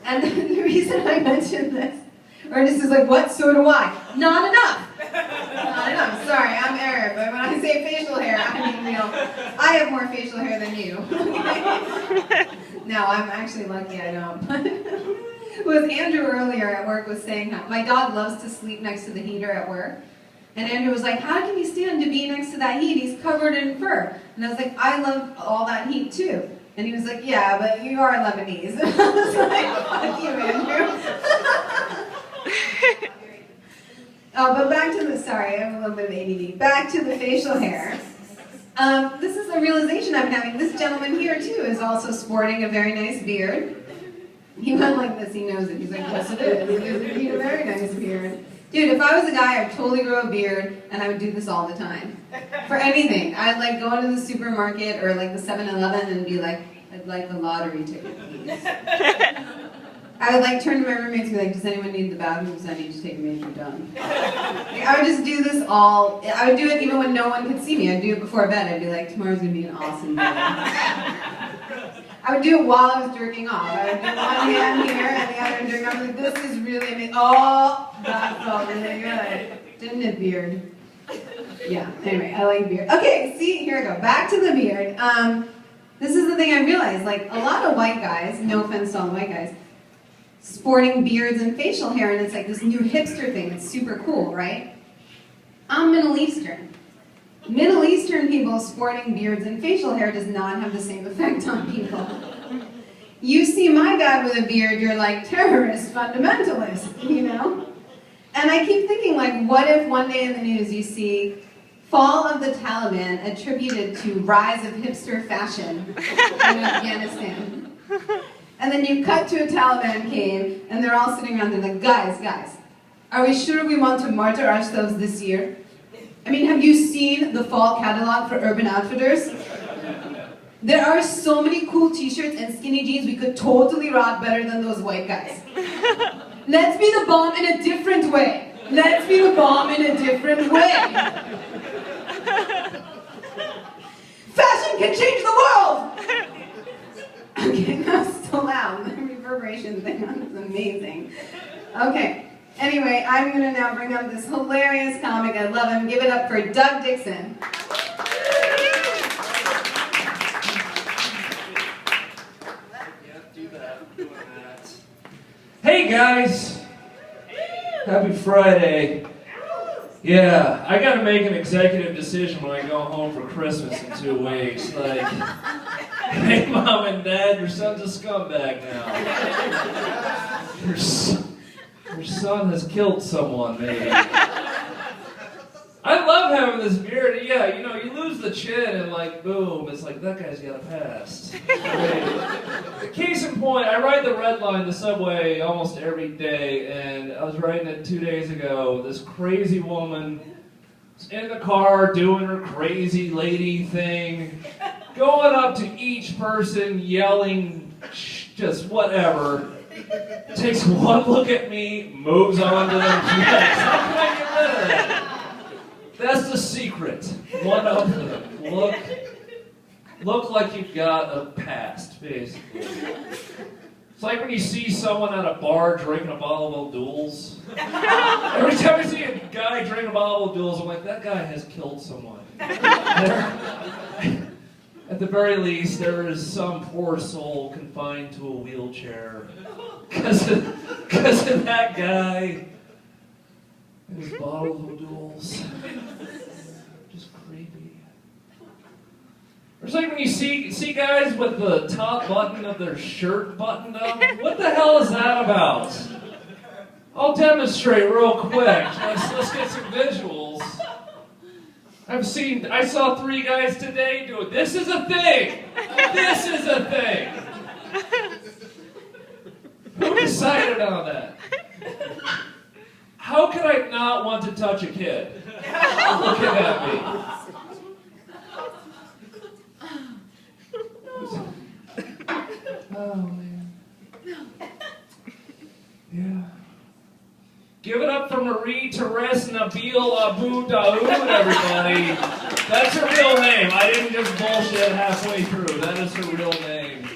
And the reason I mentioned this, Ernest is like, what? So do I. Not enough. Not enough. Sorry, I'm Arab, but when I say facial hair, I mean real. I have more facial hair than you. No, I'm actually lucky I don't. It was Andrew earlier at work was saying how my dog loves to sleep next to the heater at work. And Andrew was like, how can he stand to be next to that heat? He's covered in fur. And I was like, I love all that heat too. And he was like, yeah, but you are Lebanese. And I was like, fuck you, Andrew. Oh, but back to the, sorry, I have a little bit of ADD. Back to the facial hair. This is a realization I'm having. This gentleman here too is also sporting a very nice beard. He went like this, he knows it. He's like, yes it is. It is a very nice beard. Dude, if I was a guy, I'd totally grow a beard, and I would do this all the time. For anything. I'd like go into the supermarket or like the 7-Eleven and be like, I'd like a lottery ticket, please. I would like turn to my roommates and be like, does anyone need the bathroom? Because I need to take a major dump. Like, I would just do this all, I would do it even when no one could see me. I'd do it before bed. I'd be like, tomorrow's going to be an awesome day. I would do it while I was jerking off. I would do one hand here and the other jerking off. Like, this is really amazing. Oh, that felt really good. Didn't it, beard? Yeah, anyway, I like beard. Okay, see, here we go. Back to the beard. This is the thing I realized. Like, a lot of white guys, no offense to all the white guys, sporting beards and facial hair, and it's like this new hipster thing. It's super cool, right? I'm Middle Eastern. Middle Eastern people sporting beards and facial hair does not have the same effect on people. You see my dad with a beard, you're like, terrorist, fundamentalist, you know? And I keep thinking, like, what if one day in the news you see fall of the Taliban attributed to rise of hipster fashion in Afghanistan? And then you cut to a Taliban cave, and they're all sitting around, they're like, guys, are we sure we want to martyr ourselves this year? I mean, have you seen the fall catalog for Urban Outfitters? There are so many cool t-shirts and skinny jeans we could totally rock better than those white guys. Let's be the bomb in a different way. Let's be the bomb in a different way. Fashion can change the world! Okay, that's so loud. The reverberation thing is amazing. Okay. Anyway, I'm going to now bring up this hilarious comic. I love him. Give it up for Doug Dixon. Hey guys! Happy Friday. Yeah, I gotta make an executive decision when I go home for Christmas in 2 weeks. Like, hey Mom and Dad, your son's a scumbag now. Your son has killed someone, maybe. I love having this beard. Yeah, you know, you lose the chin and like, boom, it's like, that guy's got a past. Case in point, I ride the Red Line, the subway, almost every day, and I was riding it 2 days ago. This crazy woman was in the car doing her crazy lady thing, going up to each person, yelling just whatever. Takes one look at me, moves on to the next. How can I get rid of that? That's the secret. One of them. Look like you've got a past, basically. It's like when you see someone at a bar drinking a bottle of O'Doul's. Every time I see a guy drink a bottle of O'Doul's, I'm like, that guy has killed someone. At the very least, there is some poor soul confined to a wheelchair because of that guy and his bottle of O'Doul's. Just creepy. Or it's like when you see guys with the top button of their shirt buttoned up. What the hell is that about? I'll demonstrate real quick. Let's get some visuals. I saw 3 guys today do it. This is a thing! This is a thing! Who decided on that? How could I not want to touch a kid? Looking at me. Oh, man. Yeah. Give it up for Marie Therese Nabil Abu Daoud, everybody. That's her real name. I didn't just bullshit halfway through. That is her real name.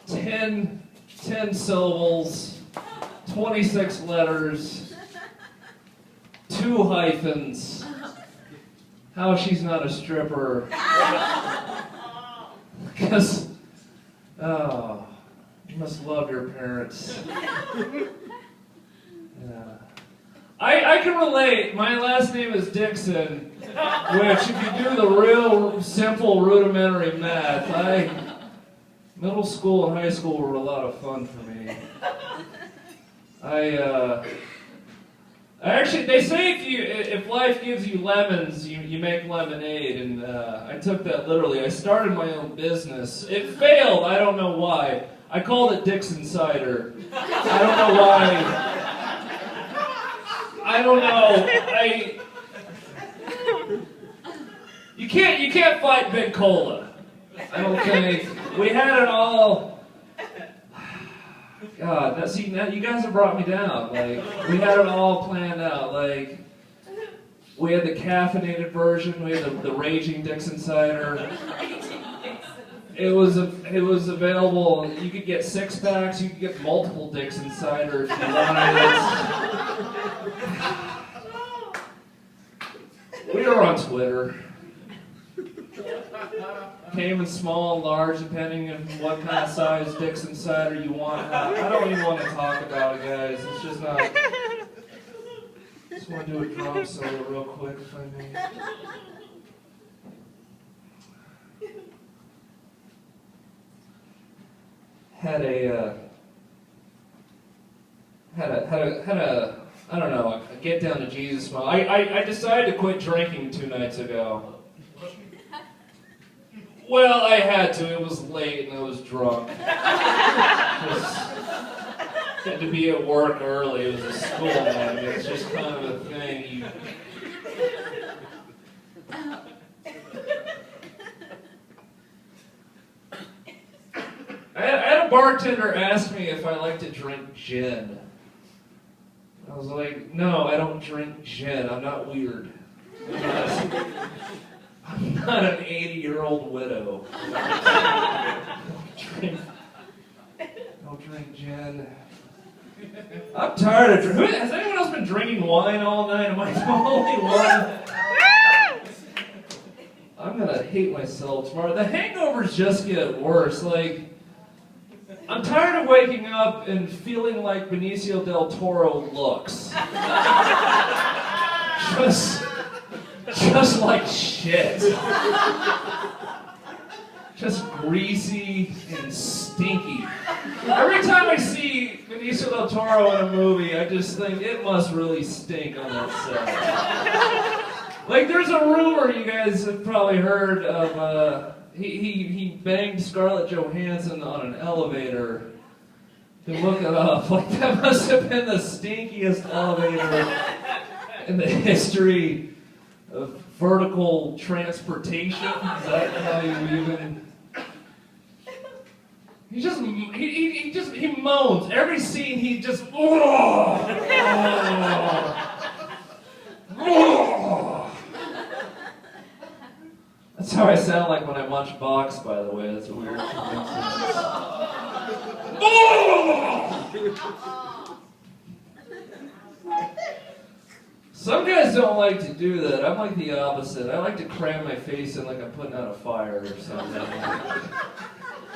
10 10 syllables, 26 letters, 2 hyphens. How she's not a stripper. Because, oh, you must love your parents. Yeah. I can relate. My last name is Dixon, which if you do the real simple rudimentary math, middle school and high school were a lot of fun for me. Actually, they say if life gives you lemons, you make lemonade, and I took that literally. I started my own business. It failed. I don't know why. I called it Dixon Cider. I don't know why. I don't know. You can't fight Big Cola. I don't think. We had it all. God, now you guys have brought me down. Like, we had it all planned out. Like, we had the caffeinated version. We had the Raging Dixon Cider. It was available. You could get 6-packs. You could get multiple Dixon Cider if you wanted it. We were on Twitter. Came in small and large, depending on what kind of size Dixon Cider you want. I don't even want to talk about it, guys. It's just not. Just want to do a drum solo real quick, if I may. Had a I don't know, a get down to Jesus moment. I decided to quit drinking 2 nights ago. Well, I had to. It was late and I was drunk. Had to be at work early. It was a school night. It's just kind of a thing. I had a bartender ask me if I like to drink gin. I was like, no, I don't drink gin. I'm not weird. I'm not an 80-year-old widow. Don't drink gin. I'm tired of drinking. Has anyone else been drinking wine all night? Am I the only one? I'm gonna hate myself tomorrow. The hangovers just get worse. Like, I'm tired of waking up and feeling like Benicio del Toro looks. Just like shit. Just greasy and stinky. Every time I see Benicio del Toro in a movie, I just think it must really stink on that set. Like, there's a rumor you guys have probably heard of, he banged Scarlett Johansson on an elevator. You can look it up. Like, that must have been the stinkiest elevator in the history of vertical transportation. Is that how you even? He moans every scene. He just That's how I sound like when I watch Box, by the way. That's a weird coincidence. Some guys don't like to do that. I'm like the opposite. I like to cram my face in like I'm putting out a fire or something.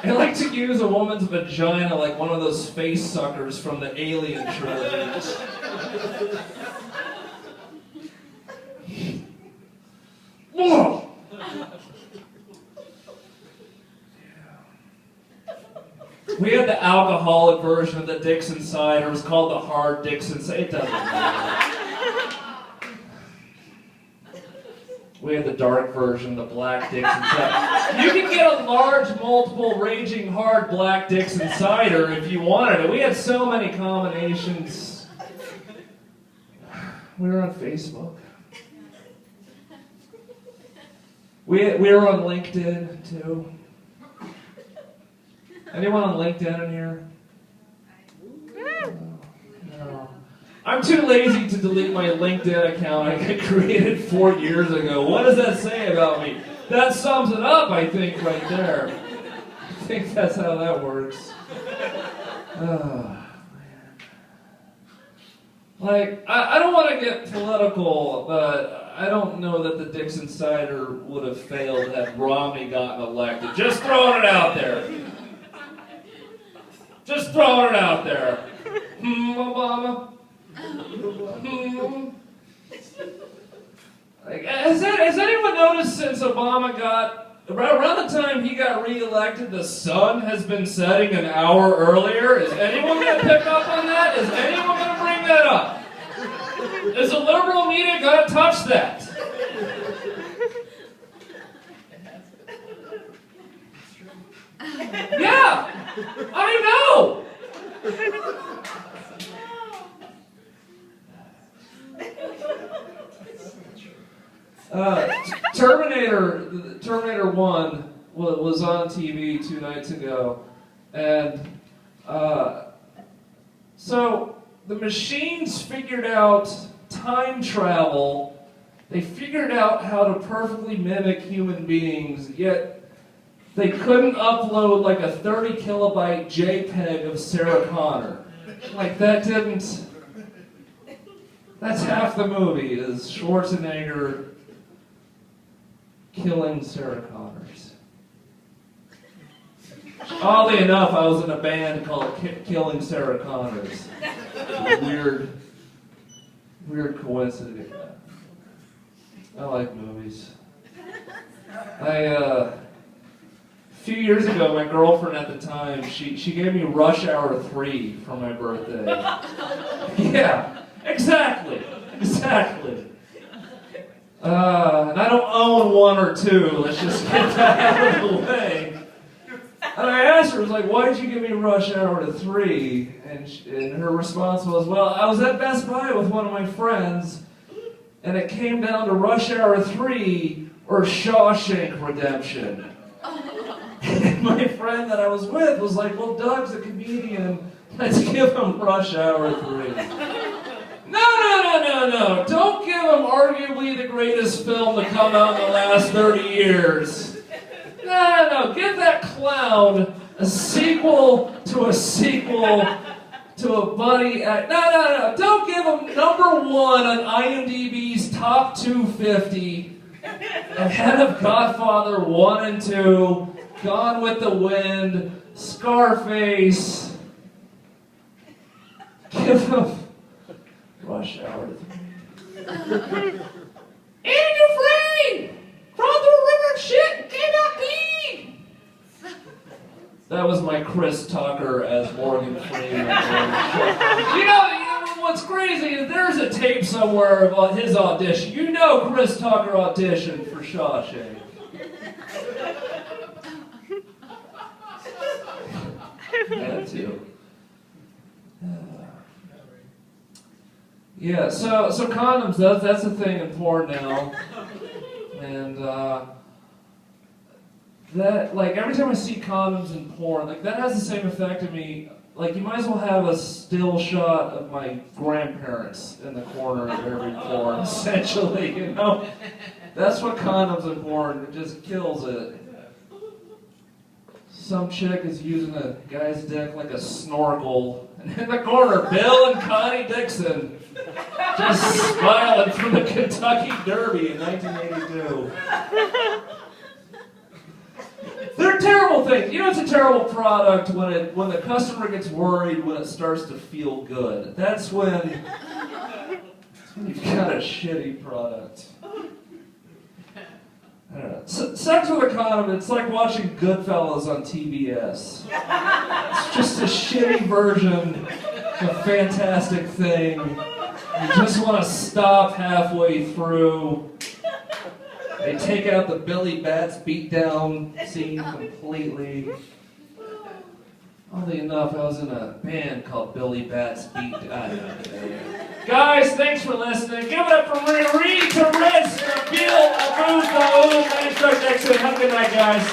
I like to use a woman's vagina like one of those face suckers from the Alien trilogy. Whoa! We had the alcoholic version of the Dixon Cider. It was called the Hard Dixon Cider. It doesn't matter. We had the dark version, the Black Dixon Cider. You can get a large, multiple, raging, hard Black Dixon Cider if you wanted it. We had so many combinations. We were on Facebook. We were on LinkedIn, too. Anyone on LinkedIn in here? No. I'm too lazy to delete my LinkedIn account I created 4 years ago. What does that say about me? That sums it up, I think, right there. I think that's how that works. Like, I don't want to get political, but I don't know that the Dixon Cider would have failed had Romney gotten elected. Just throwing it out there. Just throwing it out there. Obama. Like, has anyone noticed since Obama got, around the time he got re-elected, the sun has been setting an hour earlier? Is anyone going to pick up on that? Is anyone going to bring that up? Is the liberal media going to touch that? Yeah, I know. Terminator 1 was on TV 2 nights ago, and so the machines figured out time travel. They figured out how to perfectly mimic human beings, yet they couldn't upload like a 30 kilobyte JPEG of Sarah Connor. Like that didn't... That's half the movie, is Schwarzenegger killing Sarah Connors. Oddly enough, I was in a band called Killing Sarah Connors. Weird coincidence. I like movies. A few years ago, my girlfriend at the time, she gave me Rush Hour 3 for my birthday. Yeah, exactly. And I don't own 1 or 2. Let's just get that out of the way. And I asked her, I was like, why did you give me Rush Hour 3? And her response was, well, I was at Best Buy with one of my friends, and it came down to Rush Hour 3 or Shawshank Redemption. And my friend that I was with was like, well, Doug's a comedian. Let's give him Rush Hour 3. No. Don't give him arguably the greatest film to come out in the last 30 years. No. Give that clown a sequel to a sequel to a buddy act. No. Don't give him number 1 on IMDb's top 250 ahead of Godfather 1 and 2, Gone with the Wind, Scarface. Give him Rush Hour 3. Andy Dufresne! Crawled through a river of shit and came out clean! That was my Chris Tucker as Morgan Freeman. You know what's crazy is there's a tape somewhere about his audition. You know Chris Tucker auditioned for Shawshank. Had to. Yeah, so condoms, that's a thing in porn now. And that, like, every time I see condoms in porn, like, that has the same effect on me. Like, you might as well have a still shot of my grandparents in the corner of every porn, essentially, you know? That's what condoms in porn, it just kills it. Some chick is using a guy's dick like a snorkel, and in the corner, Bill and Connie Dixon, just smiling from the Kentucky Derby in 1982. They're terrible things. You know it's a terrible product when the customer gets worried when it starts to feel good. That's when you've got a shitty product. I don't know. Sex with a condom, it's like watching Goodfellas on TBS. It's just a shitty version of a fantastic thing. You just want to stop halfway through. They take out the Billy Bats beatdown scene completely. Oddly enough, I was in a band called Billy Bats Beatdown. Guys, thanks for listening. Give it up for Marie to Riz, Bill, Abuz, Thanks for Dixon. Have a good night, guys.